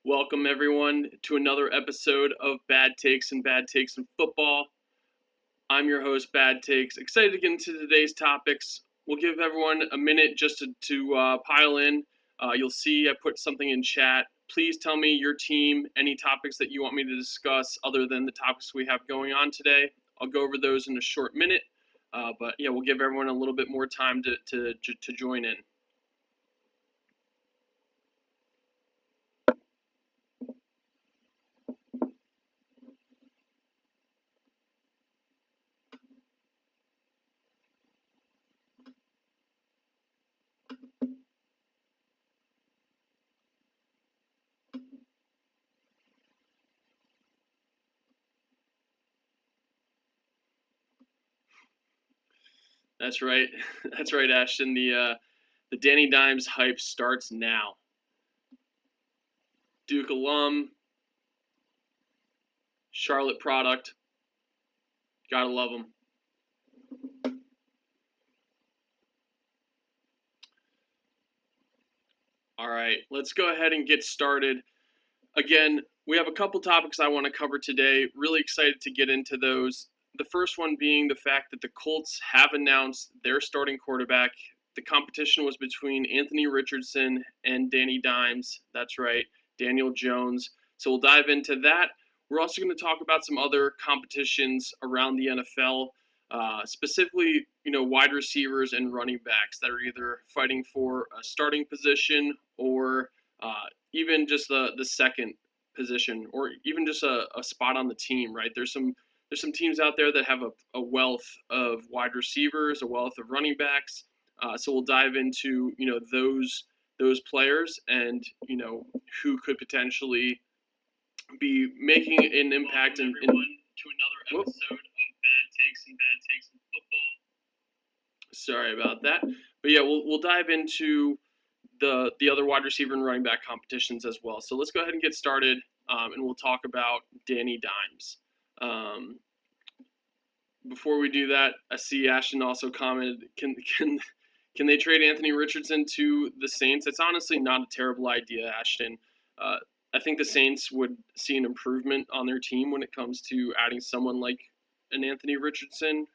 Welcome, everyone, to another episode of Bad Takes and Bad Takes in Football. I'm your host, Bad Takes. Excited to get into today's topics. We'll give everyone a minute just to pile in. You'll see I put something in chat. Please tell me your team, any topics that you want me to discuss other than the topics we have going on today. I'll go over those in a short minute. But yeah, we'll give everyone a little bit more time to join in. That's right. That's right, Ashton. The Danny Dimes hype starts now. Duke alum, Charlotte product. Gotta love them. All right, let's go ahead and get started. Again, we have a couple topics I want to cover today. Really excited to get into those. The first one being the fact that the Colts have announced their starting quarterback. The competition was between Anthony Richardson and Danny Dimes. That's right, Daniel Jones. So we'll dive into that. We're also going to talk about some other competitions around the NFL, specifically, wide receivers and running backs that are either fighting for a starting position or even just the second position, or even just a spot on the team. Right, there's some teams out there that have a wealth of wide receivers, a wealth of running backs. So we'll dive into those players and who could potentially be making an impact in to another episode of Bad Takes and Bad Takes in Football. Sorry about that, but yeah, we'll dive into the other wide receiver and running back competitions as well. So let's go ahead and get started, and we'll talk about Danny Dimes. Before we do that, I see Ashton also commented, can they trade Anthony Richardson to the Saints? It's honestly not a terrible idea, Ashton. I think the Saints would see an improvement on their team when it comes to adding someone like an Anthony Richardson.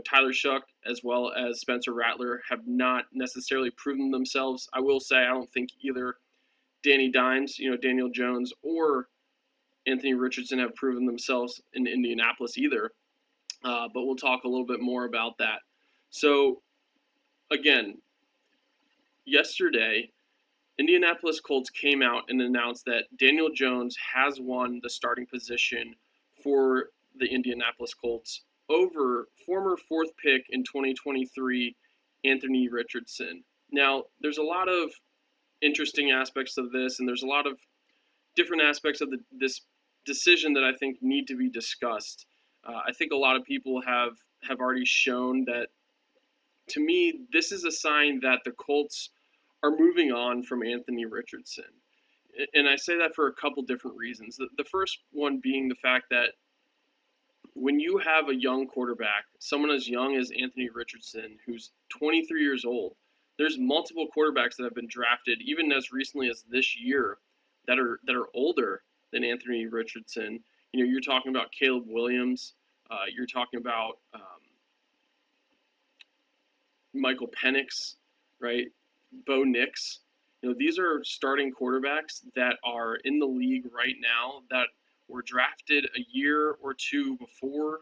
Tyler Shuck as well as Spencer Rattler have not necessarily proven themselves. I will say I don't think either Danny Dimes, Daniel Jones, or Anthony Richardson have proven themselves in Indianapolis either. But we'll talk a little bit more about that. So, again, yesterday, Indianapolis Colts came out and announced that Daniel Jones has won the starting position for the Indianapolis Colts over former fourth pick in 2023, Anthony Richardson. Now, there's a lot of interesting aspects of this, and there's a lot of different aspects of this decision that I think need to be discussed. I think a lot of people have already shown that, to me, this is a sign that the Colts are moving on from Anthony Richardson. And I say that for a couple different reasons. The first one being the fact that when you have a young quarterback, someone as young as Anthony Richardson, who's 23 years old, there's multiple quarterbacks that have been drafted even as recently as this year that are older than Anthony Richardson. You're talking about Caleb Williams. You're talking about Michael Penix, right? Bo Nix. These are starting quarterbacks that are in the league right now that were drafted a year or two before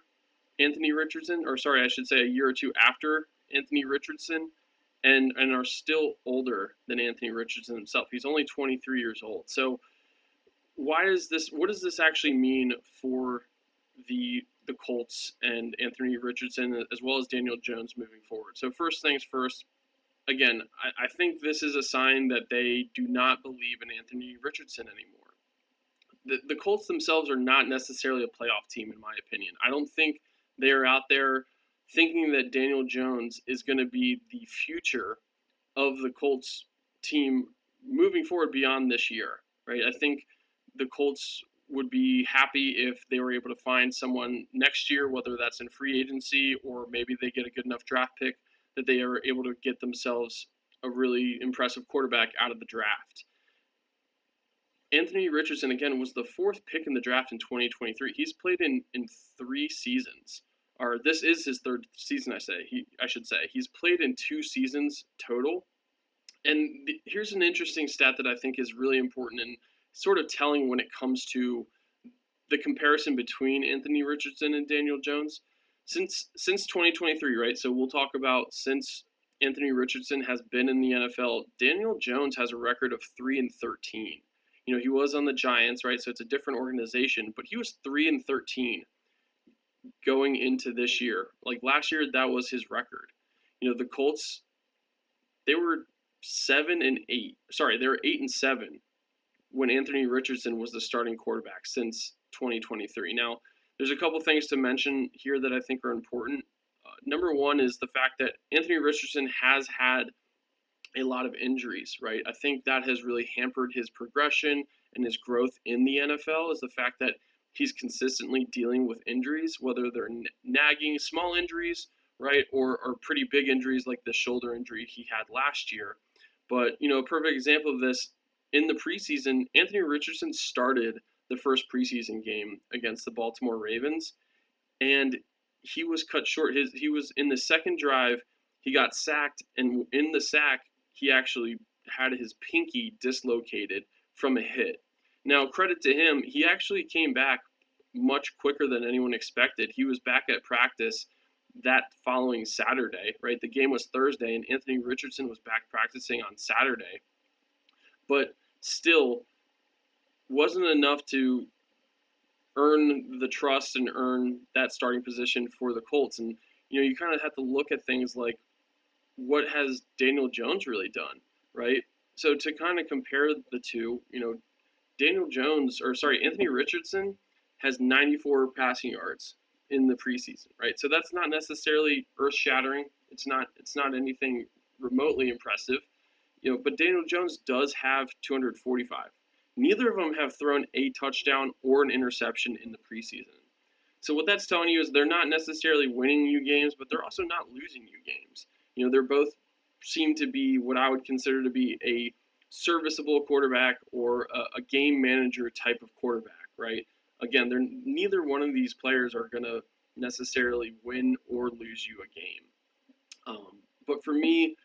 Anthony Richardson, or sorry, I should say a year or two after Anthony Richardson, and are still older than Anthony Richardson himself. He's only 23 years old. So what does this actually mean for the Colts and Anthony Richardson, as well as Daniel Jones, moving forward? So first things first, again, I think this is a sign that they do not believe in Anthony Richardson anymore. The Colts themselves are not necessarily a playoff team, in my opinion. I don't think they are out there thinking that Daniel Jones is going to be the future of the Colts team moving forward beyond this year, right? I think the Colts would be happy if they were able to find someone next year, whether that's in free agency or maybe they get a good enough draft pick that they are able to get themselves a really impressive quarterback out of the draft. Anthony Richardson, again, was the 4th pick in the draft in 2023. He's played in 3 seasons. Or this is his 3rd season, I should say. He's played in 2 seasons total. And here's an interesting stat that I think is really important and sort of telling when it comes to the comparison between Anthony Richardson and Daniel Jones. Since 2023, right? So we'll talk about since Anthony Richardson has been in the NFL, Daniel Jones has a record of 3-13. He was on the Giants, right? So it's a different organization, but he was 3-13 going into this year. Like last year, that was his record. The Colts, they were 7-8. Sorry, they were 8-7 when Anthony Richardson was the starting quarterback since 2023. Now, there's a couple things to mention here that I think are important. Number one is the fact that Anthony Richardson has had a lot of injuries, right? I think that has really hampered his progression and his growth in the NFL is the fact that he's consistently dealing with injuries, whether they're nagging small injuries, right, or pretty big injuries like the shoulder injury he had last year. But, a perfect example of this, in the preseason, Anthony Richardson started the first preseason game against the Baltimore Ravens, and he was cut short. He was in the second drive, he got sacked, and in the sack, he actually had his pinky dislocated from a hit. Now, credit to him, he actually came back much quicker than anyone expected. He was back at practice that following Saturday, right? The game was Thursday, and Anthony Richardson was back practicing on Saturday. But still, wasn't enough to earn the trust and earn that starting position for the Colts. And, you kind of have to look at things like, what has Daniel Jones really done, right? So to kind of compare the two, Anthony Richardson has 94 passing yards in the preseason, right? So that's not necessarily earth-shattering. It's not anything remotely impressive, but Daniel Jones does have 245. Neither of them have thrown a touchdown or an interception in the preseason. So what that's telling you is they're not necessarily winning you games, but they're also not losing you games. They're both seem to be what I would consider to be a serviceable quarterback or a game manager type of quarterback, right? Again, neither one of these players are going to necessarily win or lose you a game. But for me,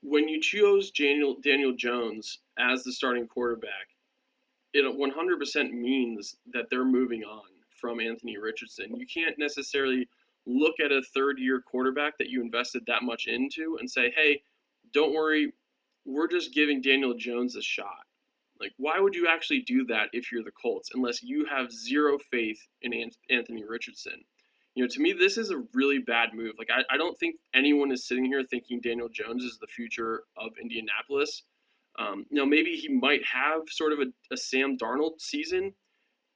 when you chose Daniel Jones as the starting quarterback, it 100% means that they're moving on from Anthony Richardson. You can't necessarily look at a third-year quarterback that you invested that much into and say, hey, don't worry, we're just giving Daniel Jones a shot. Like, why would you actually do that if you're the Colts, unless you have zero faith in Anthony Richardson? To me, this is a really bad move. Like, I don't think anyone is sitting here thinking Daniel Jones is the future of Indianapolis. Maybe he might have sort of a Sam Darnold season,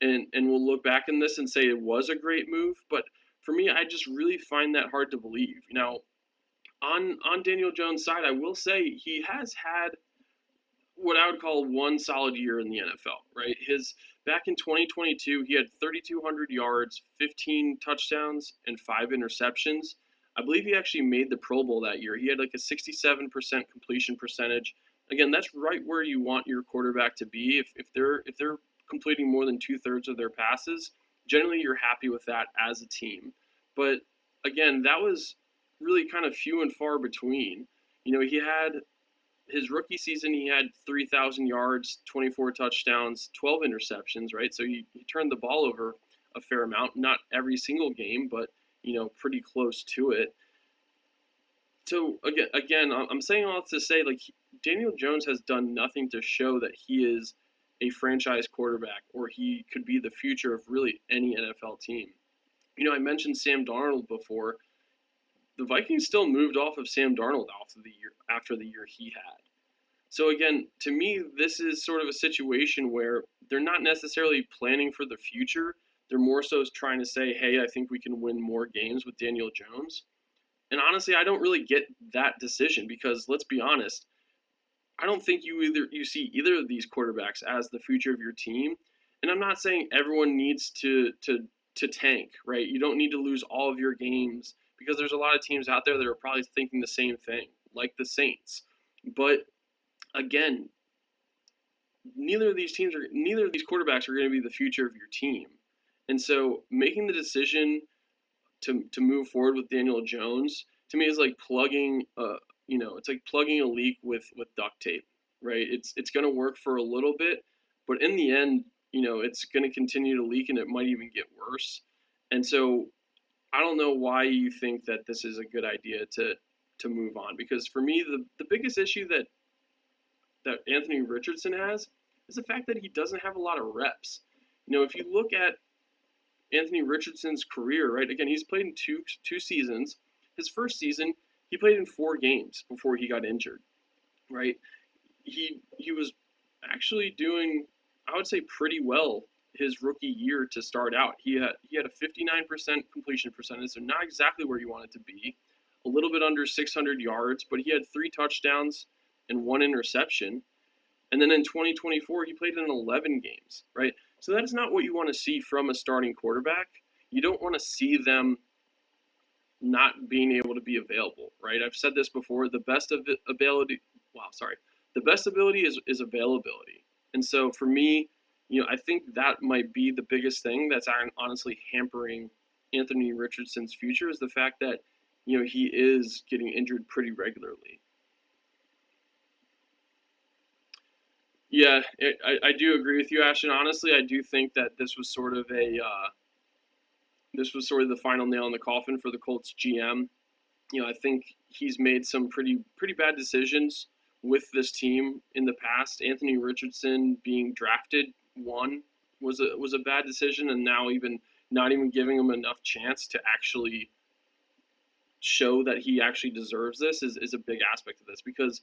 and we'll look back in this and say it was a great move. But for me, I just really find that hard to believe. Now, on Daniel Jones' side, I will say he has had what I would call one solid year in the NFL, right? Back in 2022, he had 3,200 yards, 15 touchdowns, and 5 interceptions. I believe he actually made the Pro Bowl that year. He had like a 67% completion percentage. Again, that's right where you want your quarterback to be. If they're completing more than 2/3 of their passes, generally you're happy with that as a team. But again, that was really kind of few and far between. He had his rookie season, he had 3,000 yards, 24 touchdowns, 12 interceptions, right? So he turned the ball over a fair amount, not every single game, but pretty close to it. So again, I'm saying all to say, like, Daniel Jones has done nothing to show that he is a franchise quarterback or he could be the future of really any NFL team. I mentioned Sam Darnold before. The Vikings still moved off of Sam Darnold after the year he had. So again, to me, this is sort of a situation where they're not necessarily planning for the future. They're more so trying to say, hey, I think we can win more games with Daniel Jones. And honestly, I don't really get that decision because let's be honest, I don't think you see either of these quarterbacks as the future of your team. And I'm not saying everyone needs to tank, right? You don't need to lose all of your games because there's a lot of teams out there that are probably thinking the same thing, like the Saints. But again, neither of these quarterbacks are going to be the future of your team. And so making the decision to move forward with Daniel Jones to me is like plugging it's like plugging a leak with duct tape, right? It's going to work for a little bit, but in the end, it's going to continue to leak and it might even get worse. And so I don't know why you think that this is a good idea to move on, because for me the biggest issue that Anthony Richardson has is the fact that he doesn't have a lot of reps. If you look at Anthony Richardson's career, right? Again, he's played in two seasons. His first season, he played in 4 games before he got injured, right? He was actually doing, I would say, pretty well his rookie year to start out. He had a 59% completion percentage, so not exactly where you want it to be. A little bit under 600 yards, but he had 3 touchdowns and 1 interception. And then in 2024, he played in 11 games, right? So that's not what you want to see from a starting quarterback. You don't want to see them not being able to be available, right? I've said this before. The best ability, the best ability is availability. And so for me, I think that might be the biggest thing that's honestly hampering Anthony Richardson's future, is the fact that he is getting injured pretty regularly. Yeah, I do agree with you, Ashton. Honestly, I do think that this was sort of the final nail in the coffin for the Colts GM. I think he's made some pretty bad decisions with this team in the past. Anthony Richardson being drafted was a bad decision, and now even not even giving him enough chance to actually show that he actually deserves this is a big aspect of this, because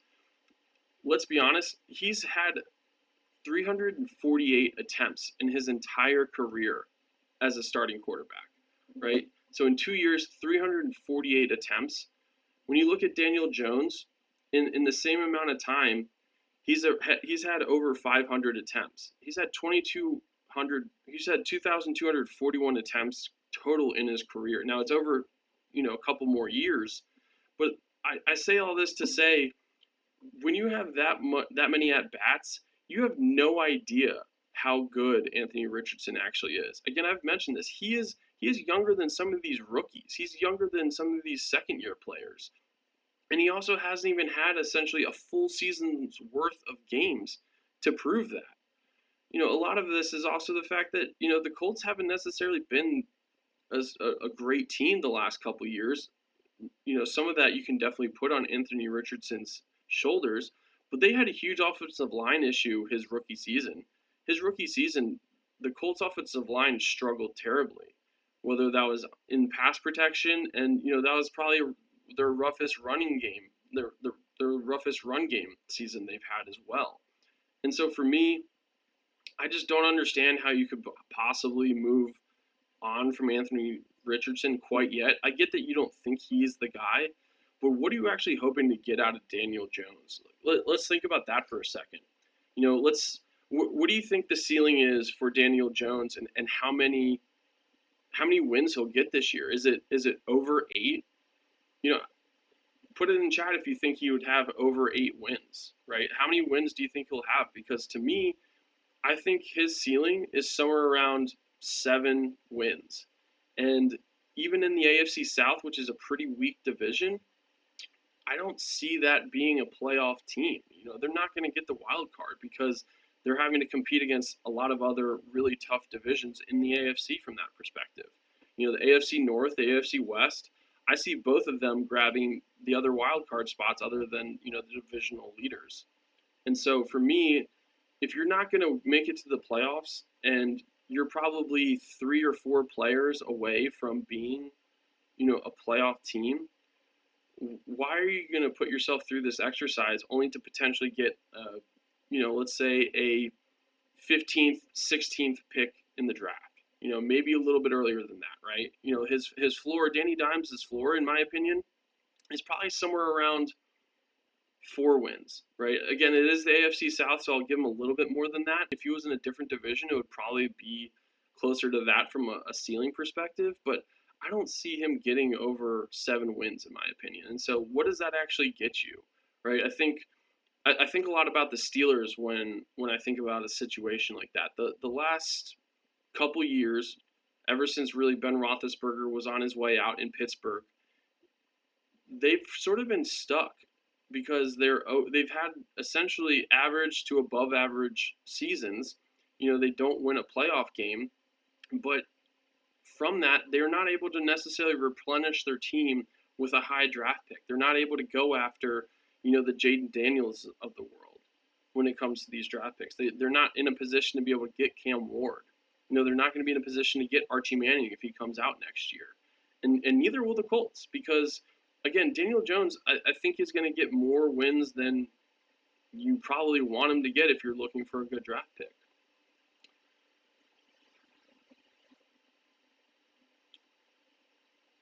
let's be honest, he's had 348 attempts in his entire career as a starting quarterback, right? So in 2 years, 348 attempts. When you look at Daniel Jones, in the same amount of time, he's had over 500 attempts. He's had 2,241 attempts total in his career. Now it's over, a couple more years, but I say all this to say, when you have that many at bats, you have no idea how good Anthony Richardson actually is. Again, I've mentioned this. He is younger than some of these rookies. He's younger than some of these second-year players. And he also hasn't even had essentially a full season's worth of games to prove that. A lot of this is also the fact that, the Colts haven't necessarily been a great team the last couple years. Some of that you can definitely put on Anthony Richardson's shoulders, but they had a huge offensive line issue his rookie season. The Colts offensive line struggled terribly, whether that was in pass protection, and that was probably their roughest running game, their roughest run game season they've had as well. And so for me, I just don't understand how you could possibly move on from Anthony Richardson quite yet. I get that you don't think he's the guy, but what are you actually hoping to get out of Daniel Jones? Let's think about that for a second. What do you think the ceiling is for Daniel Jones, and how many wins he'll get this year? Is it over 8? Put it in chat if you think he would have over 8 wins, right? How many wins do you think he'll have? Because to me, I think his ceiling is somewhere around 7 wins. And even in the AFC South, which is a pretty weak division, I don't see that being a playoff team. They're not going to get the wild card because they're having to compete against a lot of other really tough divisions in the AFC from that perspective. The AFC North, the AFC West, I see both of them grabbing the other wild card spots other than, the divisional leaders. And so for me, if you're not going to make it to the playoffs and you're probably 3 or 4 players away from being, a playoff team, why are you going to put yourself through this exercise only to potentially get, let's say a 15th, 16th pick in the draft? Maybe a little bit earlier than that, right? His floor, Danny Dimes' floor, in my opinion, is probably somewhere around 4 wins, right? Again, it is the AFC South, so I'll give him a little bit more than that. If he was in a different division, it would probably be closer to that from a ceiling perspective, but I don't see him getting over 7 wins, in my opinion. And so what does that actually get you, right? I think I think a lot about the Steelers when I think about a situation like that. The last couple years, ever since really Ben Roethlisberger was on his way out in Pittsburgh, they've sort of been stuck because they've had essentially average to above average seasons. They don't win a playoff game, but from that, they're not able to necessarily replenish their team with a high draft pick. They're not able to go after, the Jaden Daniels of the world when it comes to these draft picks. They're not in a position to be able to get Cam Ward. They're not going to be in a position to get Archie Manning if he comes out next year. And neither will the Colts because, again, Daniel Jones, I think is going to get more wins than you probably want him to get if you're looking for a good draft pick.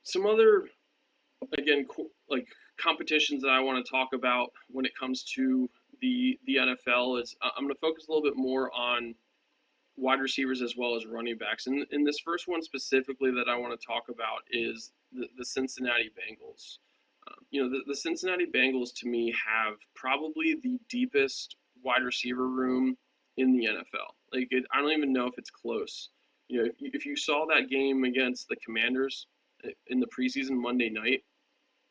Some other, again, like competitions that I want to talk about when it comes to the NFL is I'm going to focus a little bit more on wide receivers as well as running backs. And this first one specifically that I want to talk about is the Cincinnati Bengals. The Cincinnati Bengals to me have probably the deepest wide receiver room in the NFL. I don't even know if it's close. If you saw that game against the Commanders in the preseason Monday night,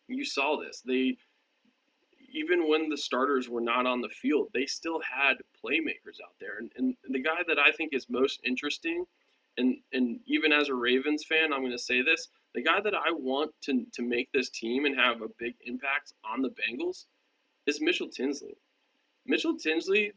you saw this. They even when the starters were not on the field, they still had playmakers out there. And the guy that I think is most interesting, and even as a Ravens fan, I'm going to say this, the guy that I want to make this team and have a big impact on the Bengals is Mitchell Tinsley. Mitchell Tinsley,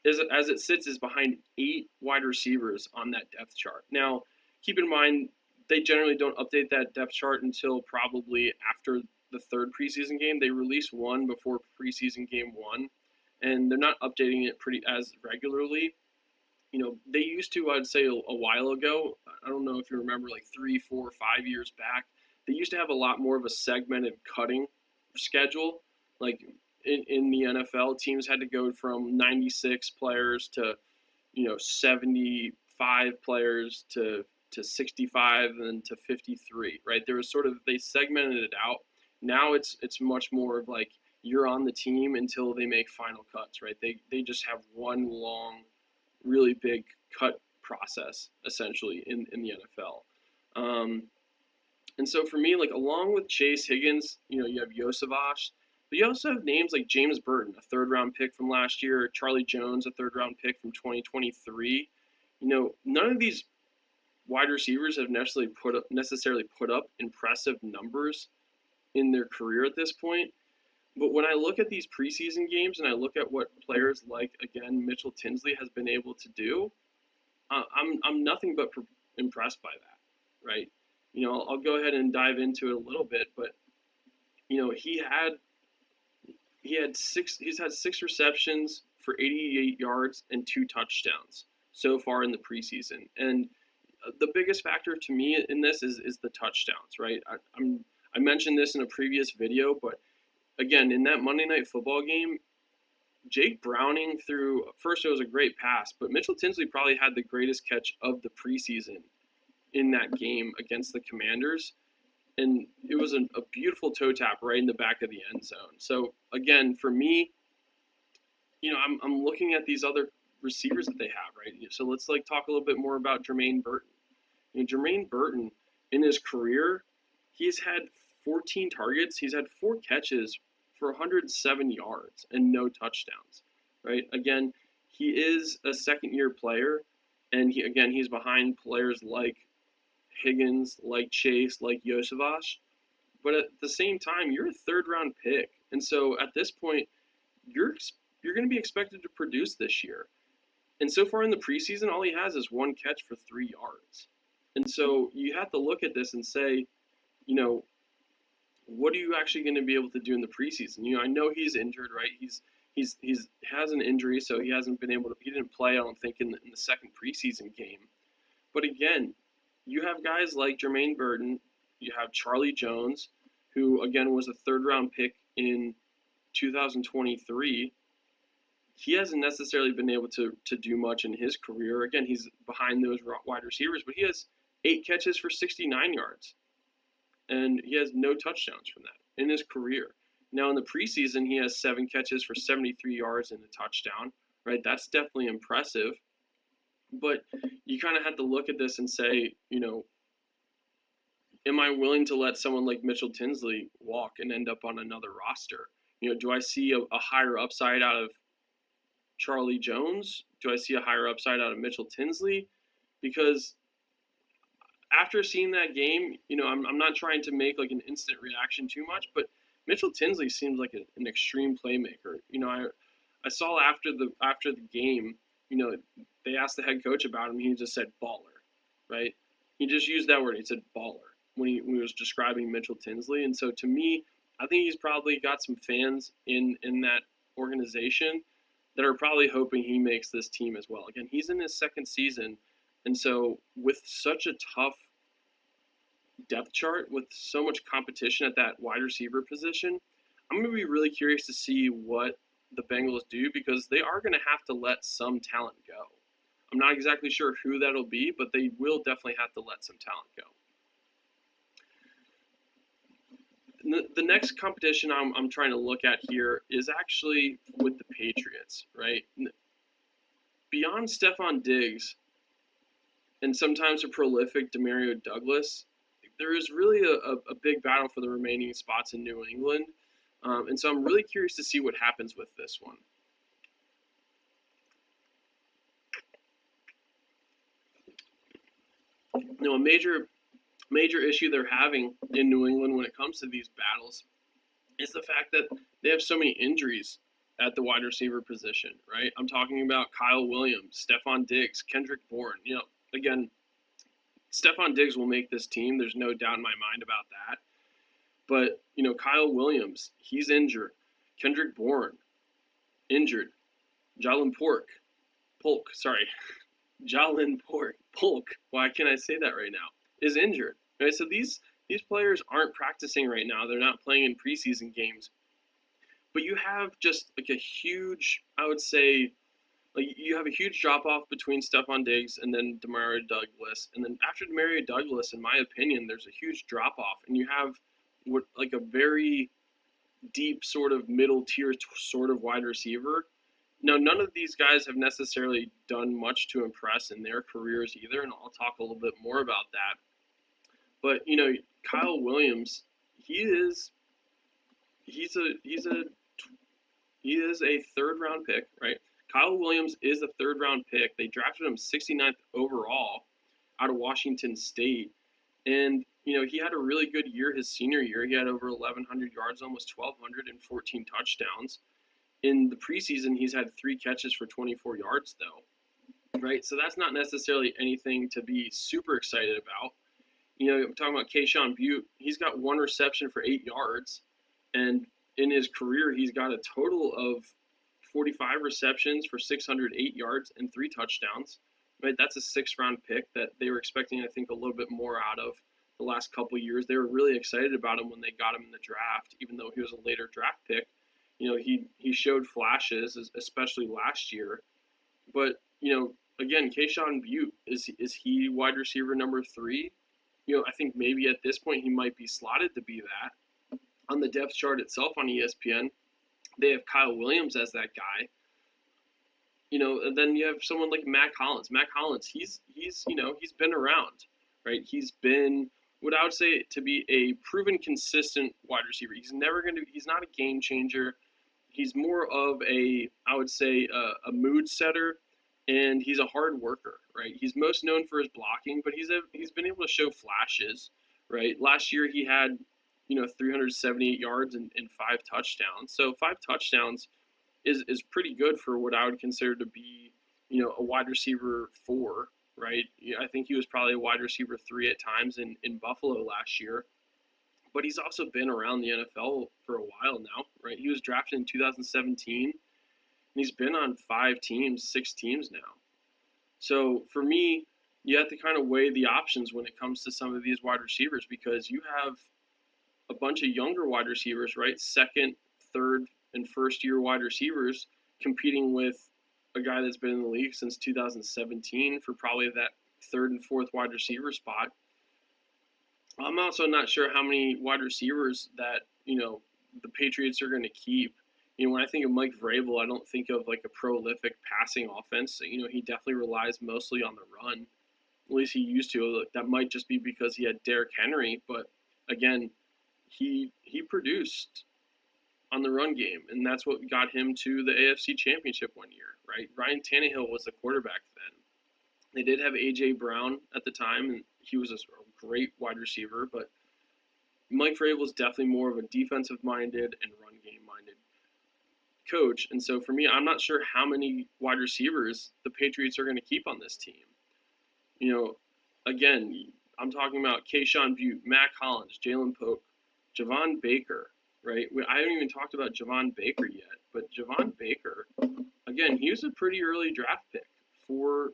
as it sits, is behind 8 wide receivers on that depth chart. Now, keep in mind, they generally don't update that depth chart until probably after the third preseason game. They release one before preseason game 1, and they're not updating it pretty as regularly. They used to, I'd say, a while ago. I don't know if you remember, like 3, 4, 5 years back, they used to have a lot more of a segmented cutting schedule. Like in the NFL, teams had to go from 96 players to 75 players to 65 and then to 53, right? There was sort of, they segmented it out. Now it's much more of like you're on the team until they make final cuts, right? They just have one long, really big cut process essentially in the NFL. And so for me, like along with Chase Higgins, you have Yosavash, but you also have names like James Burton, a third-round pick from last year, Charlie Jones, a third-round pick from 2023. None of these wide receivers have necessarily put up impressive numbers in their career at this point. But when I look at these preseason games and I look at what players like, again, Mitchell Tinsley has been able to do, I'm nothing but impressed by that, right? I'll go ahead and dive into it a little bit, but he's had 6 receptions for 88 yards and 2 touchdowns so far in the preseason. And the biggest factor to me in this is the touchdowns, right? I mentioned this in a previous video, but again, in that Monday Night Football game, Jake Browning first it was a great pass, but Mitchell Tinsley probably had the greatest catch of the preseason in that game against the Commanders. And it was a beautiful toe tap right in the back of the end zone. So again, for me, I'm looking at these other receivers that they have, right? So let's talk a little bit more about Jermaine Burton. Jermaine Burton, in his career, he's had 14 targets. He's had 4 catches for 107 yards and no touchdowns, right? Again, he is a second-year player, and he's behind players like Higgins, like Chase, like Yosavash. But at the same time, you're a third-round pick, and so at this point, you're going to be expected to produce this year. And so far in the preseason, all he has is 1 catch for 3 yards. And so you have to look at this and say, what are you actually going to be able to do in the preseason? I know he's injured, right? He's has an injury, so he hasn't been able to. He didn't play, I don't think, in the second preseason game. But again, you have guys like Jermaine Burton, you have Charlie Jones, who again was a third-round pick in 2023. He hasn't necessarily been able to do much in his career. Again, he's behind those wide receivers, but he has 8 catches for 69 yards. And he has no touchdowns from that in his career. Now in the preseason, he has 7 catches for 73 yards and a touchdown, right? That's definitely impressive. But you kind of have to look at this and say, am I willing to let someone like Mitchell Tinsley walk and end up on another roster? Do I see a higher upside out of Charlie Jones? Do I see a higher upside out of Mitchell Tinsley? Because after seeing that game, I'm not trying to make like an instant reaction too much, but Mitchell Tinsley seems like an extreme playmaker. I saw after the game, they asked the head coach about him. He just said baller, right? He just used that word. He said baller when he was describing Mitchell Tinsley. And so to me, I think he's probably got some fans in that organization that are probably hoping he makes this team as well. Again, he's in his second season, and so with such a tough depth chart, with so much competition at that wide receiver position, I'm going to be really curious to see what the Bengals do, because they are going to have to let some talent go. I'm not exactly sure who that'll be, but they will definitely have to let some talent go. The next competition I'm trying to look at here is actually with the Patriots, right? Beyond Stephon Diggs and sometimes a prolific Demario Douglas, there is really a big battle for the remaining spots in New England. And so I'm really curious to see what happens with this one. A major issue they're having in New England when it comes to these battles is the fact that they have so many injuries at the wide receiver position, right? I'm talking about Kyle Williams, Stephon Diggs, Kendrick Bourne. Again, Stephon Diggs will make this team. There's no doubt in my mind about that. But, Kyle Williams, he's injured. Kendrick Bourne, injured. Jalen Polk, why can't I say that right now, is injured. Right? So these players aren't practicing right now. They're not playing in preseason games. But you have just like a huge, I would say, like you have a huge drop off between Stephon Diggs and then Demario Douglas. And then after Demario Douglas, in my opinion, there's a huge drop off. And you have like a very deep sort of middle tier sort of wide receiver. Now, none of these guys have necessarily done much to impress in their careers either, and I'll talk a little bit more about that. But Kyle Williams, he is a third round pick, right? Kyle Williams is a third round pick. They drafted him 69th overall out of Washington State, and he had a really good year his senior year. He had over 1,100 yards, almost 1,200, and 14 touchdowns. In the preseason, he's had 3 catches for 24 yards, though, right? So that's not necessarily anything to be super excited about. I'm talking about Keyshawn Butte. He's got 1 reception for 8 yards, and in his career, he's got a total of 45 receptions for 608 yards and 3 touchdowns. Right, that's a 6th-round pick that they were expecting, I think, a little bit more out of the last couple of years. They were really excited about him when they got him in the draft, even though he was a later draft pick. He showed flashes, especially last year. But again, Keyshawn Butte, is he wide receiver number 3? I think maybe at this point he might be slotted to be that. On the depth chart itself on ESPN, they have Kyle Williams as that guy. And then you have someone like Matt Collins. Matt Collins, he's been around, right? He's been what I would say to be a proven consistent wide receiver. He's not a game changer. He's more of I would say, a mood setter, and he's a hard worker, right? He's most known for his blocking, but he's been able to show flashes, right? Last year he had, 378 yards and 5 touchdowns. So 5 touchdowns is pretty good for what I would consider to be, a wide receiver 4, right? I think he was probably a wide receiver 3 at times in Buffalo last year. But he's also been around the NFL for a while now, right? He was drafted in 2017, and he's been on 6 teams now. So for me, you have to kind of weigh the options when it comes to some of these wide receivers, because you have a bunch of younger wide receivers, right? 2nd, 3rd, and 1st-year wide receivers competing with a guy that's been in the league since 2017 for probably that 3rd and 4th wide receiver spot. I'm also not sure how many wide receivers that, the Patriots are going to keep. When I think of Mike Vrabel, I don't think of like a prolific passing offense. He definitely relies mostly on the run. At least he used to. That might just be because he had Derrick Henry, but again, he produced on the run game, and that's what got him to the AFC Championship one year, right? Ryan Tannehill was the quarterback then. They did have A.J. Brown at the time, and he was a great wide receiver, but Mike Vrabel is definitely more of a defensive-minded and run game-minded coach. And so for me, I'm not sure how many wide receivers the Patriots are going to keep on this team. Again, I'm talking about Keyshawn Butte, Matt Collins, Jalen Polk, Javon Baker, right? I haven't even talked about Javon Baker yet, but Javon Baker, again, he was a pretty early draft pick for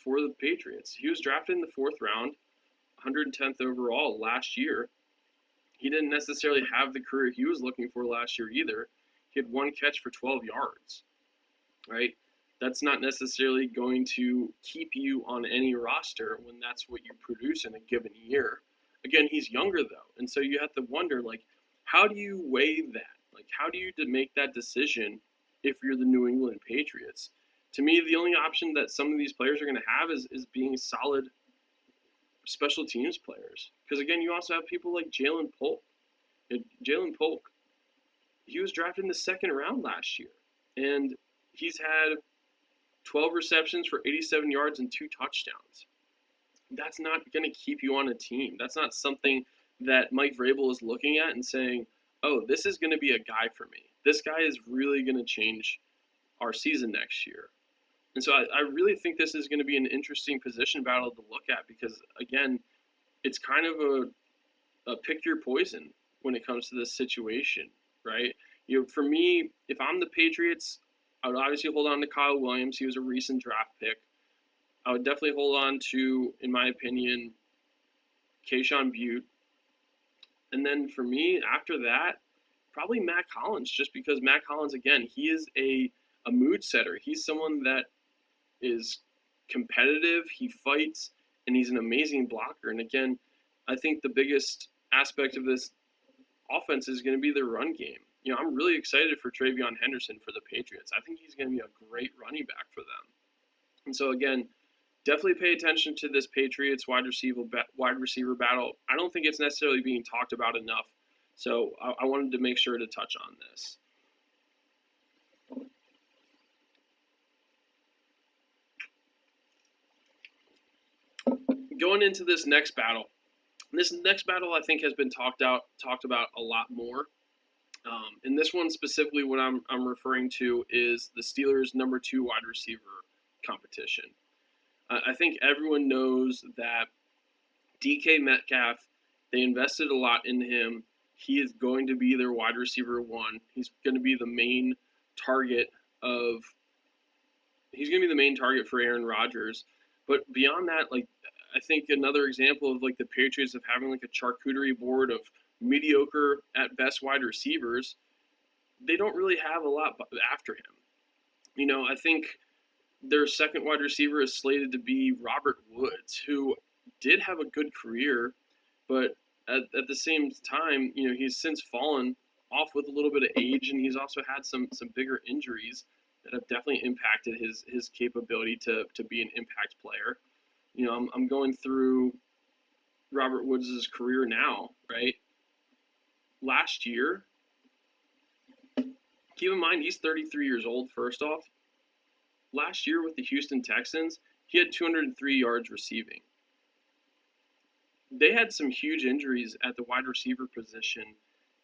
the Patriots. He was drafted in the 4th round, 110th overall last year. He didn't necessarily have the career he was looking for last year either. He had 1 catch for 12 yards, right? That's not necessarily going to keep you on any roster when that's what you produce in a given year. Again, he's younger though, and so you have to wonder, like, how do you weigh that? Like, how do you make that decision if you're the New England Patriots? To me, the only option that some of these players are going to have is being solid special teams players. Because again, you also have people like Jalen Polk. Jalen Polk, he was drafted in the 2nd round last year, and he's had 12 receptions for 87 yards and 2 touchdowns. That's not going to keep you on a team. That's not something that Mike Vrabel is looking at and saying, oh, this is going to be a guy for me. This guy is really going to change our season next year. And so I really think this is going to be an interesting position battle to look at because, again, it's kind of a pick your poison when it comes to this situation, right? For me, if I'm the Patriots, I would obviously hold on to Kyle Williams. He was a recent draft pick. I would definitely hold on to, in my opinion, Keyshawn Butte. And then for me, after that, probably Matt Collins, just because Matt Collins, again, he is a mood setter. He's someone that is competitive, he fights, and he's an amazing blocker. And again, I think the biggest aspect of this offense is going to be the run game. I'm really excited for Travion Henderson for the Patriots. I think he's going to be a great running back for them. And so again, definitely pay attention to this Patriots wide receiver battle. I don't think it's necessarily being talked about enough, so I wanted to make sure to touch on this. Going into this next battle I think has been talked about a lot more. And this one specifically, what I'm referring to is the Steelers' number 2 wide receiver competition. I think everyone knows that DK Metcalf, they invested a lot in him. He is going to be their wide receiver 1. He's going to be the main target for Aaron Rodgers. But beyond that, like, I think another example of like the Patriots of having like a charcuterie board of mediocre at best wide receivers, they don't really have a lot after him. I think their second wide receiver is slated to be Robert Woods, who did have a good career, but at the same time, he's since fallen off with a little bit of age, and he's also had some bigger injuries that have definitely impacted his capability to be an impact player. I'm going through Robert Woods' career now, right? Last year, keep in mind he's 33 years old, first off. Last year with the Houston Texans, he had 203 yards receiving. They had some huge injuries at the wide receiver position,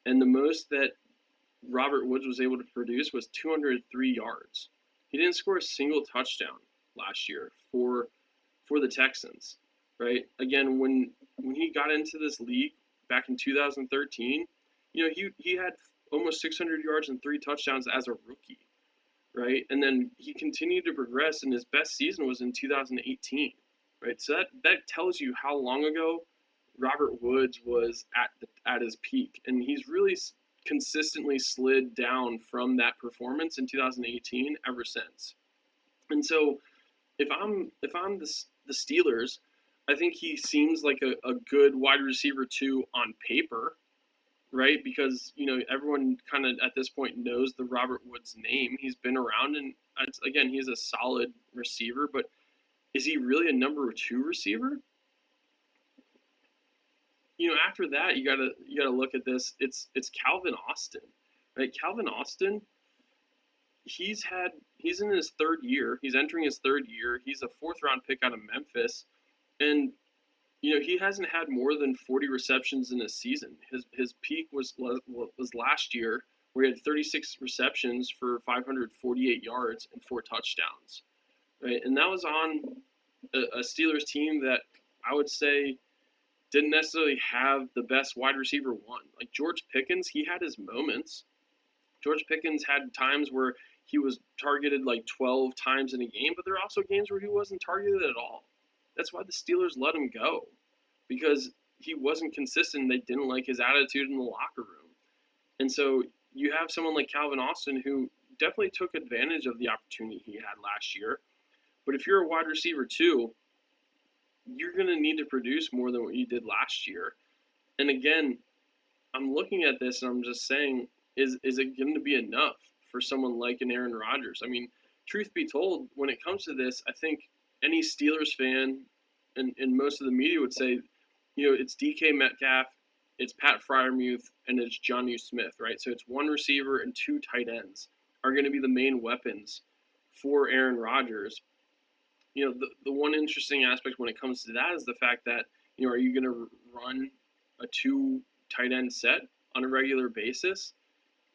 and the most that Robert Woods was able to produce was 203 yards. He didn't score a single touchdown last year for the Texans, right? Again, when he got into this league back in 2013, he had almost 600 yards and 3 touchdowns as a rookie, right? And then he continued to progress, and his best season was in 2018, right? So that tells you how long ago Robert Woods was at his peak, and he's really consistently slid down from that performance in 2018 ever since. And so if I'm the Steelers, I think he seems like a good wide receiver 2 on paper, right? Because everyone kind of at this point knows the Robert Woods name. He's been around, and again, he's a solid receiver, but is he really a number 2 receiver? After that, you gotta look at this. It's Calvin Austin, right? Calvin Austin, he's in his third year. He's entering his third year. He's a 4th-round pick out of Memphis, and he hasn't had more than 40 receptions in a season. His peak was last year, where he had 36 receptions for 548 yards and 4 touchdowns, right? And that was on a Steelers team that I would say didn't necessarily have the best wide receiver one. Like George Pickens, he had his moments. George Pickens had times where he was targeted like 12 times in a game, but there are also games where he wasn't targeted at all. That's why the Steelers let him go, because he wasn't consistent. They didn't like his attitude in the locker room. And so you have someone like Calvin Austin who definitely took advantage of the opportunity he had last year. But if you're a wide receiver too, you're going to need to produce more than what you did last year. And again, I'm looking at this and I'm just saying, is it going to be enough for someone like an Aaron Rodgers? I mean, truth be told, when it comes to this, I think any Steelers fan and most of the media would say, it's DK Metcalf, it's Pat Freiermuth, and it's Jonnu Smith, right? So it's one receiver and 2 tight ends are going to be the main weapons for Aaron Rodgers. The one interesting aspect when it comes to that is the fact that, are you going to run a 2 tight end set on a regular basis?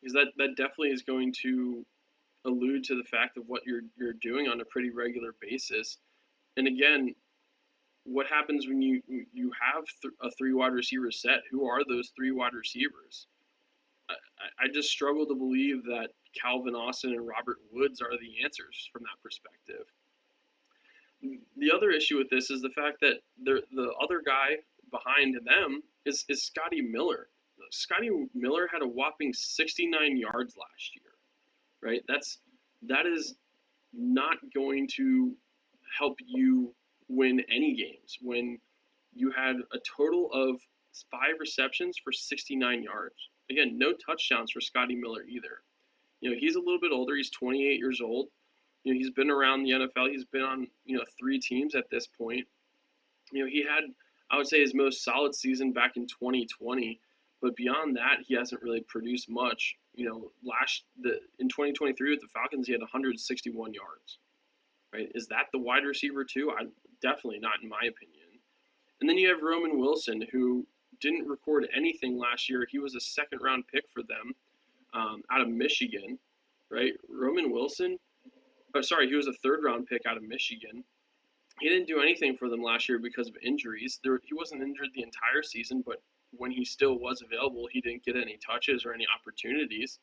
Because that definitely is going to allude to the fact of what you're doing on a pretty regular basis. And again, what happens when you have a 3 wide receiver set? Who are those 3 wide receivers? I just struggle to believe that Calvin Austin and Robert Woods are the answers from that perspective. The other issue with this is the fact that the other guy behind them is Scotty Miller. Scotty Miller had a whopping 69 yards last year, right? That is not going to help you win any games when you had a total of 5 receptions for 69 yards. Again, no touchdowns for Scotty Miller either. He's a little bit older. He's 28 years old. He's been around the NFL. He's been on 3 teams at this point. He had, I would say, his most solid season back in 2020, but beyond that, he hasn't really produced much. In 2023 with the Falcons, he had 161 yards. Right? Is that the wide receiver too? Definitely not, in my opinion. And then you have Roman Wilson, who didn't record anything last year. He was a 2nd-round pick for them out of Michigan, right? Roman Wilson. He was a 3rd-round pick out of Michigan. He didn't do anything for them last year because of injuries. He wasn't injured the entire season, but when he still was available, he didn't get any touches or any opportunities.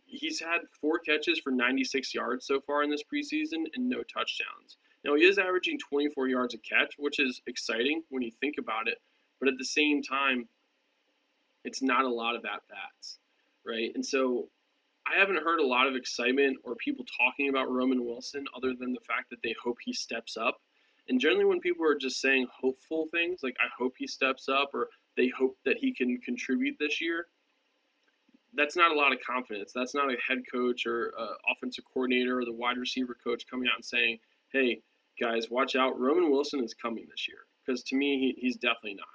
He's had 4 catches for 96 yards so far in this preseason and no touchdowns. Now, he is averaging 24 yards a catch, which is exciting when you think about it, but at the same time, it's not a lot of at-bats, right? And so I haven't heard a lot of excitement or people talking about Roman Wilson other than the fact that they hope he steps up. And generally when people are just saying hopeful things, like I hope he steps up or they hope that he can contribute this year, that's not a lot of confidence. That's not a head coach or offensive coordinator or the wide receiver coach coming out and saying, hey, guys, watch out. Roman Wilson is coming this year. Because to me, he's definitely not.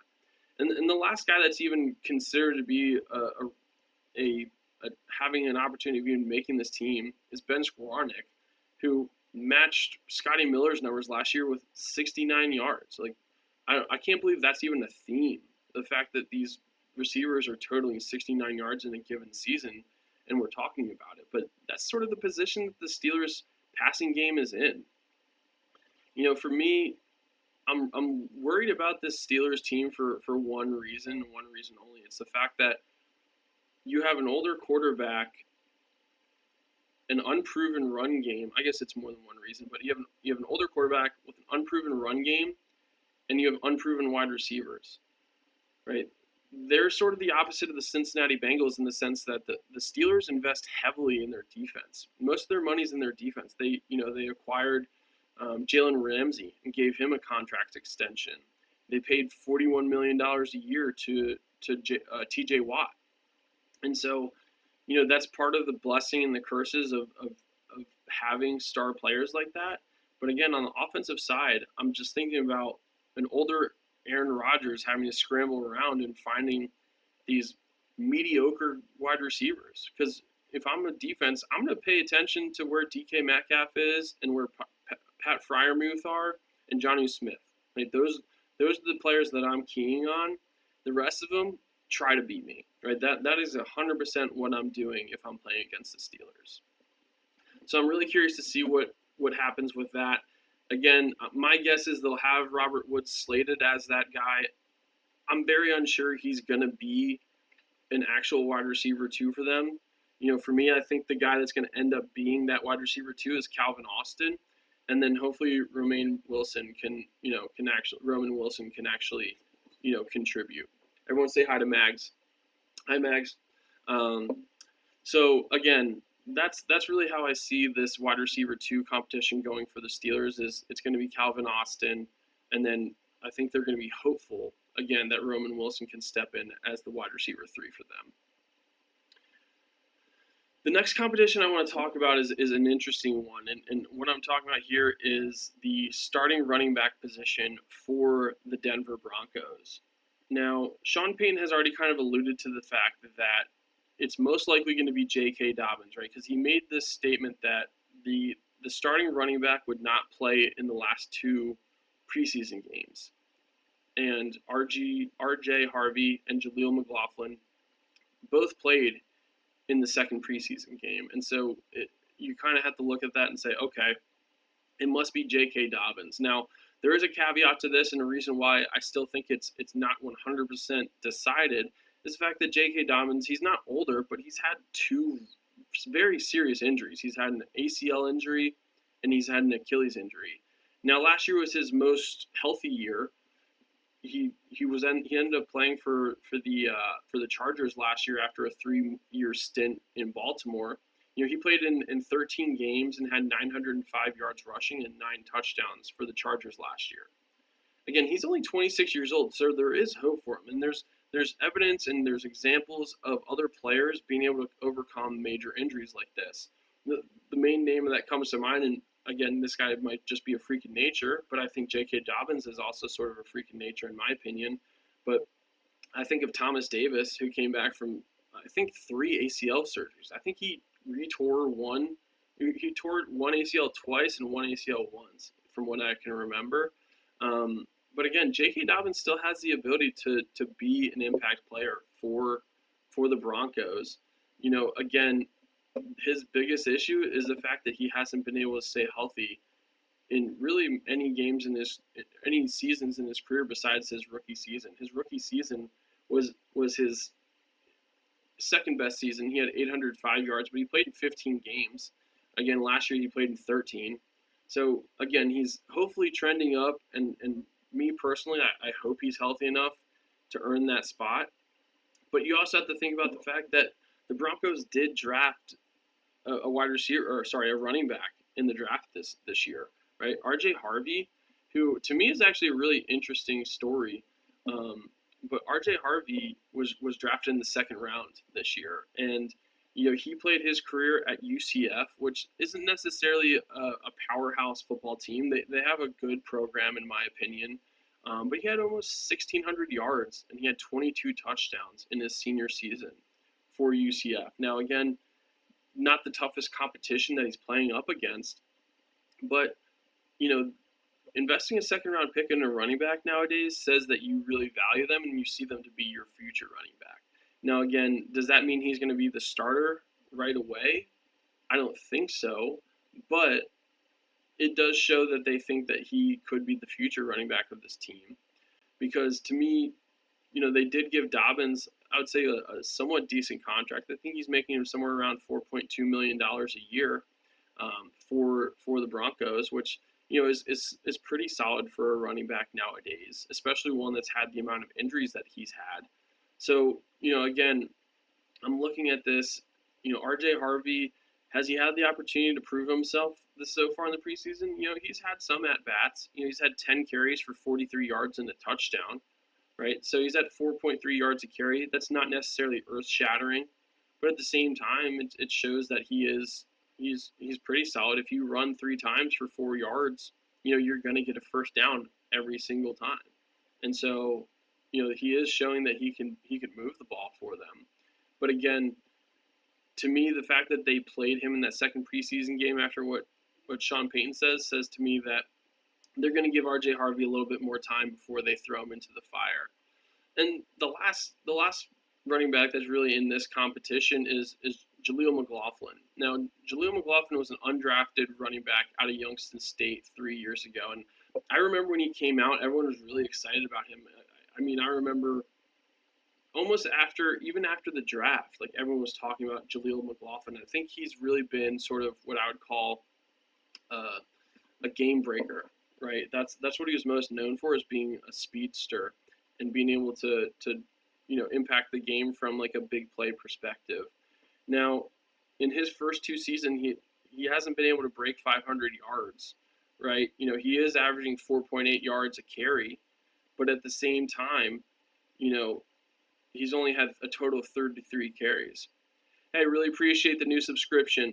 And the last guy that's even considered to be having an opportunity of even making this team is Ben Skowronek, who matched Scotty Miller's numbers last year with 69 yards. Like, I can't believe that's even a theme. The fact that these receivers are totaling 69 yards in a given season, and we're talking about it. But that's sort of the position that the Steelers' passing game is in. For me, I'm worried about this Steelers team for one reason only. It's the fact that you have an older quarterback, an unproven run game. I guess it's more than one reason, but you have an older quarterback with an unproven run game, and you have unproven wide receivers, right? They're sort of the opposite of the Cincinnati Bengals in the sense that the Steelers invest heavily in their defense. Most of their money's in their defense. They acquired Jalen Ramsey and gave him a contract extension. They paid $41 million a year to T.J. Watt, And so, that's part of the blessing and the curses of having star players like that. But again, on the offensive side, I'm just thinking about an older Aaron Rodgers having to scramble around and finding these mediocre wide receivers. Because if I'm a defense, I'm going to pay attention to where DK Metcalf is and where Pat Fryermuth are and Johnny Smith. Right, those are the players that I'm keying on. The rest of them try to beat me. Right, that is 100% what I'm doing if I'm playing against the Steelers. So I'm really curious to see what happens with that. Again, my guess is they'll have Robert Woods slated as that guy. I'm very unsure he's going to be an actual wide receiver two for them. For me, I think the guy that's going to end up being that wide receiver two is Calvin Austin, and then hopefully Roman Wilson can actually contribute. Everyone say hi to Mags. Hi Mags. Um, so again, that's really how I see this wide receiver two competition going for the Steelers. Is it's going to be Calvin Austin, and then I think they're going to be hopeful again that Roman Wilson can step in as the wide receiver three for them. The next competition I want to talk about is an interesting one, and what I'm talking about here is the starting running back position for the Denver Broncos. Now, Sean Payton has already kind of alluded to the fact that it's most likely going to be J.K. Dobbins, right? Because he made this statement that the starting running back would not play in the last two preseason games. And R.J. Harvey and Jaleel McLaughlin both played in the second preseason game. And so you kind of have to look at that and say, okay, it must be J.K. Dobbins. Now, there is a caveat to this, and a reason why I still think it's not 100% decided is the fact that J.K. Dobbins, he's not older, but he's had two very serious injuries. He's had an ACL injury, and he's had an Achilles injury. Now, last year was his most healthy year. He ended up playing for the Chargers last year after a 3-year stint in Baltimore. He played in 13 games and had 905 yards rushing and 9 touchdowns for the Chargers last year. Again, he's only 26 years old, so there is hope for him. And there's evidence and there's examples of other players being able to overcome major injuries like this. The main name that comes to mind, and again, this guy might just be a freak of nature, but I think J.K. Dobbins is also sort of a freak of nature in my opinion. But I think of Thomas Davis, who came back from, I think, 3 ACL surgeries. I think he tore one ACL twice and one ACL once, from what I can remember. But again, J.K. Dobbins still has the ability to be an impact player for the Broncos. Again, his biggest issue is the fact that he hasn't been able to stay healthy in really any seasons in his career besides his rookie season. His rookie season was his second best season. He had 805 yards, but he played in 15 games. Again, last year he played in 13. So again, he's hopefully trending up, and me personally, I hope he's healthy enough to earn that spot. But you also have to think about the fact that the Broncos did draft a running back in the draft this year, right? R.J. Harvey, who to me is actually a really interesting story. But R.J. Harvey was drafted in the second round this year, and he played his career at UCF, which isn't necessarily a powerhouse football team. They have a good program in my opinion, but he had almost 1,600 yards and he had 22 touchdowns in his senior season for UCF. Now again, not the toughest competition that he's playing up against, but investing a second round pick in a running back nowadays says that you really value them and you see them to be your future running back. Now again, does that mean he's going to be the starter right away? I don't think so, but it does show that they think that he could be the future running back of this team. Because to me, they did give Dobbins, I would say, a somewhat decent contract. I think he's making him somewhere around $4.2 million a year for the Broncos, which is pretty solid for a running back nowadays, especially one that's had the amount of injuries that he's had. So again, I'm looking at this. R.J. Harvey, has he had the opportunity to prove himself so far in the preseason? He's had some at bats. He's had 10 carries for 43 yards and a touchdown. Right, so he's at 4.3 yards a carry. That's not necessarily earth-shattering, but at the same time, it shows that he's pretty solid. If you run 3 times for 4 yards, you're going to get a first down every single time. And so, he is showing that he can move the ball for them. But again, to me, the fact that they played him in that second preseason game after what Sean Payton says to me that they're going to give R.J. Harvey a little bit more time before they throw him into the fire. And the last running back that's really in this competition is Jaleel McLaughlin. Now, Jaleel McLaughlin was an undrafted running back out of Youngstown State 3 years ago, and I remember when he came out, everyone was really excited about him. I mean, I remember even after the draft, like everyone was talking about Jaleel McLaughlin. I think he's really been sort of what I would call a game breaker, right? That's what he was most known for, is being a speedster and being able to impact the game from like a big play perspective. Now, in his first 2 seasons, he hasn't been able to break 500 yards, right? He is averaging 4.8 yards a carry, but at the same time, he's only had a total of 33 carries. Hey, really appreciate the new subscription.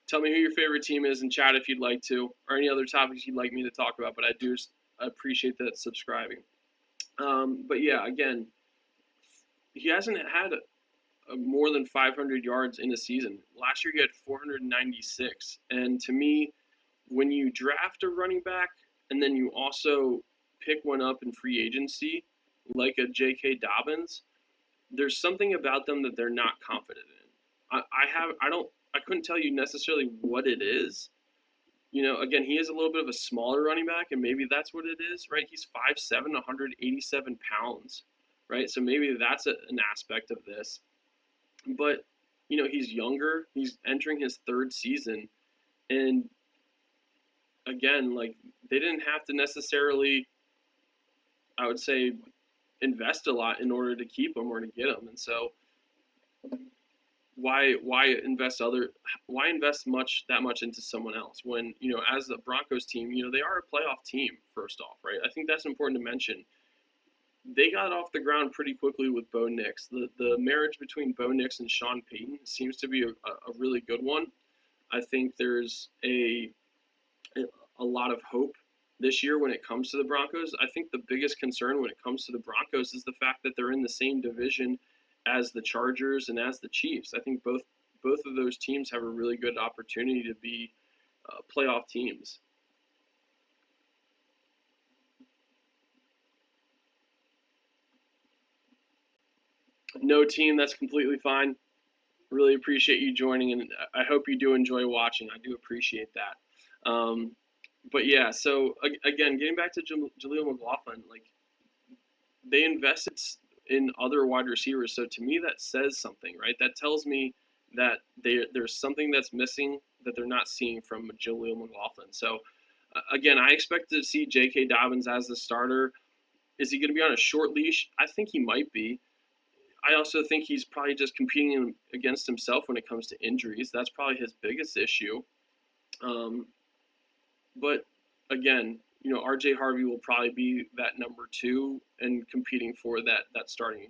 Tell me who your favorite team is in chat if you'd like to, or any other topics you'd like me to talk about, but I do appreciate that subscribing. But yeah, again, he hasn't had a more than 500 yards in a season. Last year he had 496. And to me, when you draft a running back and then you also pick one up in free agency, like a J.K. Dobbins, there's something about them that they're not confident in. I couldn't tell you necessarily what it is. Again, he is a little bit of a smaller running back, and maybe that's what it is, right? He's 5'7", 187 pounds, right? So maybe that's an aspect of this. But, he's younger. He's entering his third season. And, again, like, they didn't have to necessarily, I would say, invest a lot in order to keep him or to get him. And so why invest that much into someone else when, as a Broncos team, they are a playoff team, first off, right? I think that's important to mention. They got off the ground pretty quickly with Bo Nix. The marriage between Bo Nix and Sean Payton seems to be a really good one. I think there's a lot of hope this year when it comes to the Broncos. I think the biggest concern when it comes to the Broncos is the fact that they're in the same division as the Chargers and as the Chiefs. I think both of those teams have a really good opportunity to be playoff teams. No team, that's completely fine. Really appreciate you joining, and I hope you do enjoy watching. I do appreciate that. But yeah, so again, getting back to Jaleel McLaughlin, like, they invested in other wide receivers. So to me, that says something, right? That tells me that there's something that's missing that they're not seeing from Jaleel McLaughlin. So again, I expect to see J.K. Dobbins as the starter. Is he going to be on a short leash? I think he might be. I also think he's probably just competing against himself when it comes to injuries. That's probably his biggest issue. But again, R.J. Harvey will probably be that number 2 and competing for that starting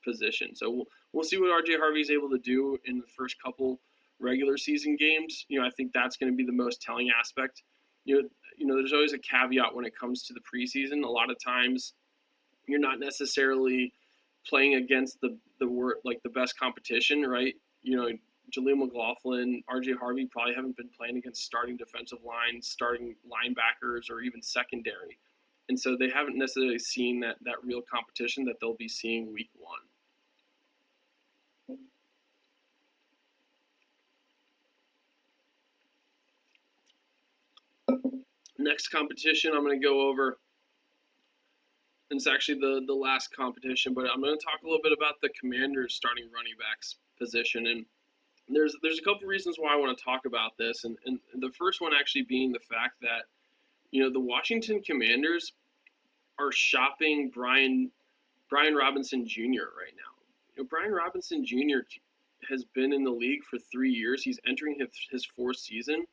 position. So we'll see what R.J. Harvey is able to do in the first couple regular season games. I think that's going to be the most telling aspect. There's always a caveat when it comes to the preseason. A lot of times, you're not necessarily playing against the best competition, right? Jaleel McLaughlin, R.J. Harvey probably haven't been playing against starting defensive lines, starting linebackers, or even secondary. And so they haven't necessarily seen that real competition that they'll be seeing week 1. Next competition I'm going to go over, and it's actually the last competition, but I'm going to talk a little bit about the Commanders starting running backs position. And there's a couple reasons why I want to talk about this, and the first one actually being the fact that the Washington Commanders are shopping Brian Robinson Jr. right now. Brian Robinson Jr. has been in the league for 3 years. He's entering his 4th season,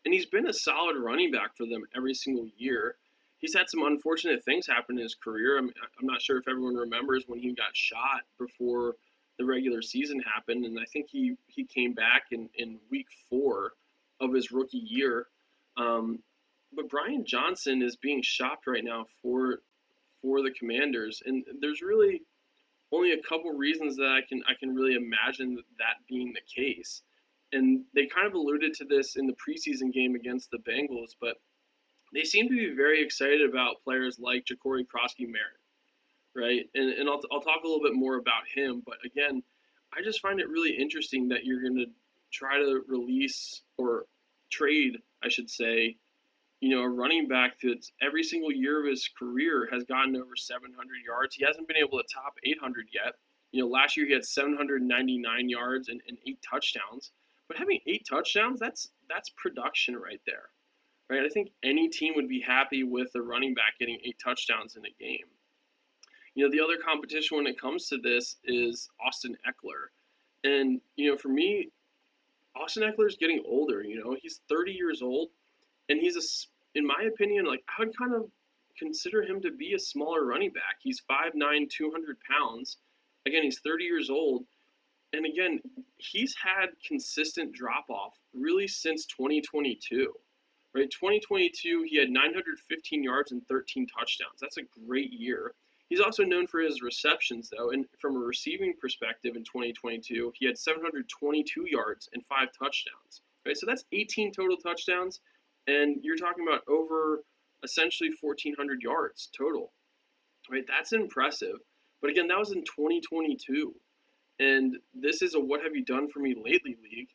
and he's been a solid running back for them every single year. He's had some unfortunate things happen in his career. I'm not sure if everyone remembers when he got shot before the regular season happened, and I think he came back in week 4 of his rookie year. Um, but Brian Johnson is being shopped right now for the Commanders, and there's really only a couple reasons that I can really imagine that being the case. And they kind of alluded to this in the preseason game against the Bengals, but they seem to be very excited about players like Ja'Cory Krosky-Merritt, right? And I'll talk a little bit more about him, but again, I just find it really interesting that you're going to try to release or trade, I should say, a running back that's every single year of his career has gotten over 700 yards. He hasn't been able to top 800 yet. Last year he had 799 yards and 8 touchdowns. But having 8 touchdowns, that's production right there, right? I think any team would be happy with a running back getting 8 touchdowns in a game. The other competition when it comes to this is Austin Eckler. And, for me, Austin Eckler is getting older. He's 30 years old, and in my opinion, like I would kind of consider him to be a smaller running back. He's 5'9", 200 pounds. Again, he's 30 years old. And again, he's had consistent drop off really since 2022. Right? 2022, he had 915 yards and 13 touchdowns. That's a great year. He's also known for his receptions, though, and from a receiving perspective in 2022, he had 722 yards and 5 touchdowns. Right? So that's 18 total touchdowns, and you're talking about over essentially 1,400 yards total. Right? That's impressive. But again, that was in 2022. And this is a what have you done for me lately league.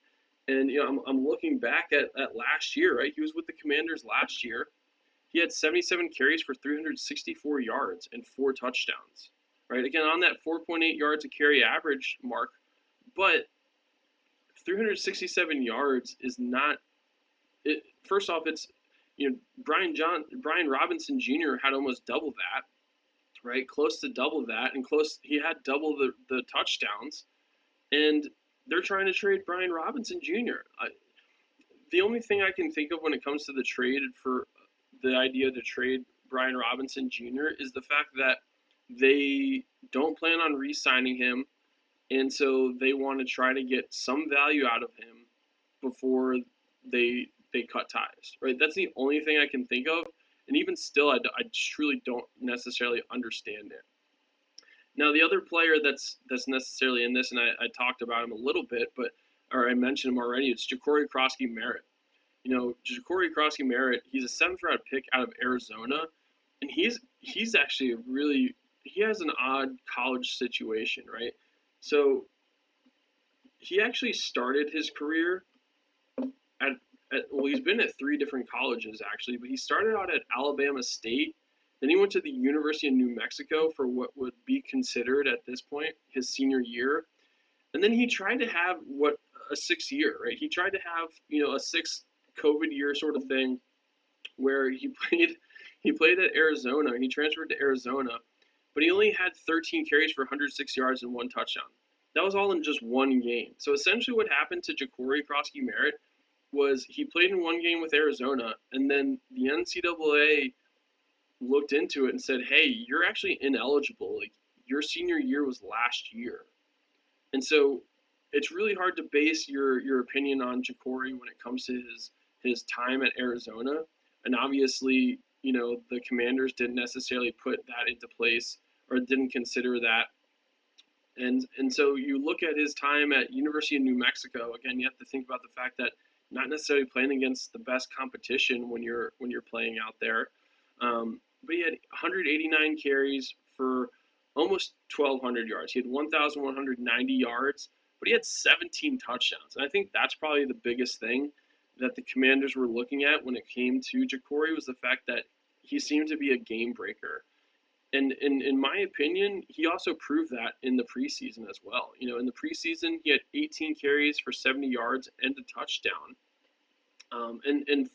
And I'm looking back at last year, right? He was with the Commanders last year. He had 77 carries for 364 yards and 4 touchdowns. Right? Again, on that 4.8 yards a carry average mark, but 367 yards is not it. First off, it's Brian Robinson Jr. had almost double that, right? Close to double that, and he had double the touchdowns, and they're trying to trade Brian Robinson Jr. The only thing I can think of when it comes to the trade for the idea to trade Brian Robinson Jr. is the fact that they don't plan on re-signing him, and so they want to try to get some value out of him before they cut ties, right? That's the only thing I can think of, and even still, I truly don't necessarily understand it. Now, the other player that's necessarily in this, and I talked about him a little bit, or I mentioned him already, it's Ja'Cory Krosky-Merritt. Ja'Cory Krosky-Merritt, he's a 7th-round pick out of Arizona, and he's actually he has an odd college situation, right? So he actually started his career well, he's been at 3 different colleges actually, but he started out at Alabama State. Then he went to the University of New Mexico for what would be considered at this point his senior year. And then he tried to have a 6th year, right? He tried to have, a 6th COVID year sort of thing where he played at Arizona. He transferred to Arizona, but he only had 13 carries for 106 yards and 1 touchdown. That was all in just 1 game. So essentially what happened to Ja'Cory Krosky-Merritt was he played in 1 game with Arizona, and then the NCAA looked into it and said, hey, you're actually ineligible. Like, your senior year was last year. And so it's really hard to base your opinion on Ja'Cory when it comes to his time at Arizona. And obviously, the Commanders didn't necessarily put that into place or didn't consider that. And so you look at his time at University of New Mexico, again, you have to think about the fact that not necessarily playing against the best competition when you're playing out there. But he had 189 carries for almost 1,200 yards. He had 1,190 yards, but he had 17 touchdowns. And I think that's probably the biggest thing that the Commanders were looking at when it came to Ja'Cory was the fact that he seemed to be a game breaker. And in my opinion, he also proved that in the preseason as well. In the preseason, he had 18 carries for 70 yards and a touchdown. And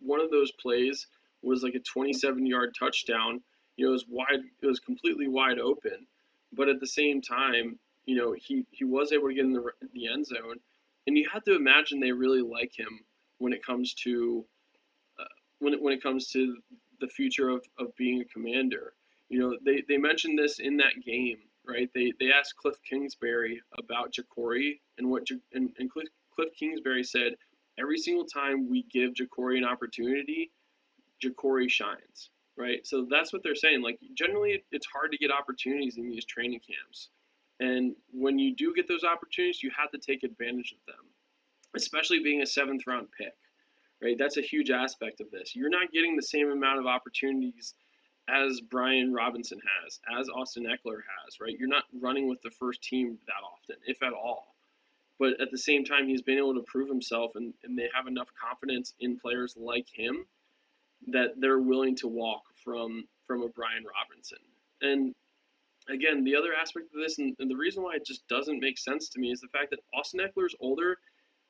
one of those plays was like a 27-yard touchdown. It was wide. It was completely wide open. But at the same time, he was able to get in the end zone. And you have to imagine they really like him when it comes to when it comes to the future of being a Commander. They mentioned this in that game, right? They asked Cliff Kingsbury about Ja'Cory, and Cliff Kingsbury said, every single time we give Ja'Cory an opportunity, Ja'Cory shines, right? So that's what they're saying. Like, generally, it's hard to get opportunities in these training camps. And when you do get those opportunities, you have to take advantage of them, especially being a seventh round pick, right? That's a huge aspect of this. You're not getting the same amount of opportunities as Brian Robinson has, as Austin Eckler has, right? You're not running with the first team that often, if at all. But at the same time, he's been able to prove himself, and they have enough confidence in players like him that they're willing to walk from a Brian Robinson. And again, the other aspect of this, and the reason why it just doesn't make sense to me, is the fact that Austin Eckler's older,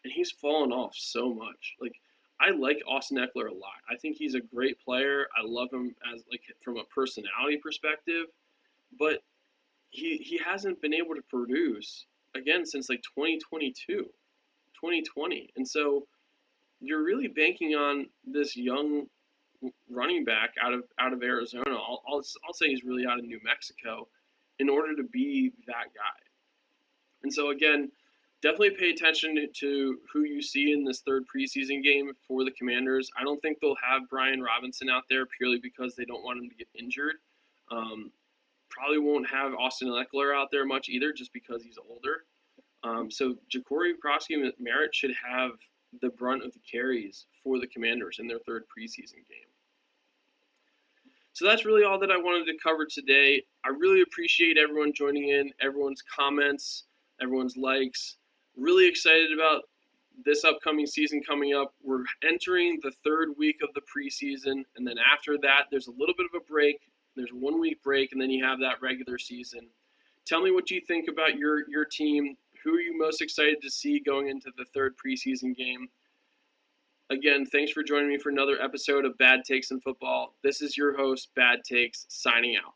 and he's fallen off so much. Like, I like Austin Eckler a lot. I think he's a great player. I love him as, like, from a personality perspective, but he hasn't been able to produce again since like 2020, and so you're really banking on this young running back out of Arizona. I'll say he's really out of New Mexico in order to be that guy. And so again, definitely pay attention to who you see in this third preseason game for the Commanders. I don't think they'll have Brian Robinson out there purely because they don't want him to get injured. Probably won't have Austin Eckler out there much either, just because he's older. So Ja'Cory and Merritt should have the brunt of the carries for the Commanders in their third preseason game. So that's really all that I wanted to cover today. I really appreciate everyone joining in, everyone's comments, everyone's likes. Really excited about this upcoming season coming up. We're entering the third week of the preseason, and then after that, there's a little bit of a break. There's a 1 week break, and then you have that regular season. Tell me what you think about your team. Who are you most excited to see going into the third preseason game? Again, thanks for joining me for another episode of Bad Takes in Football. This is your host, Bad Takes, signing out.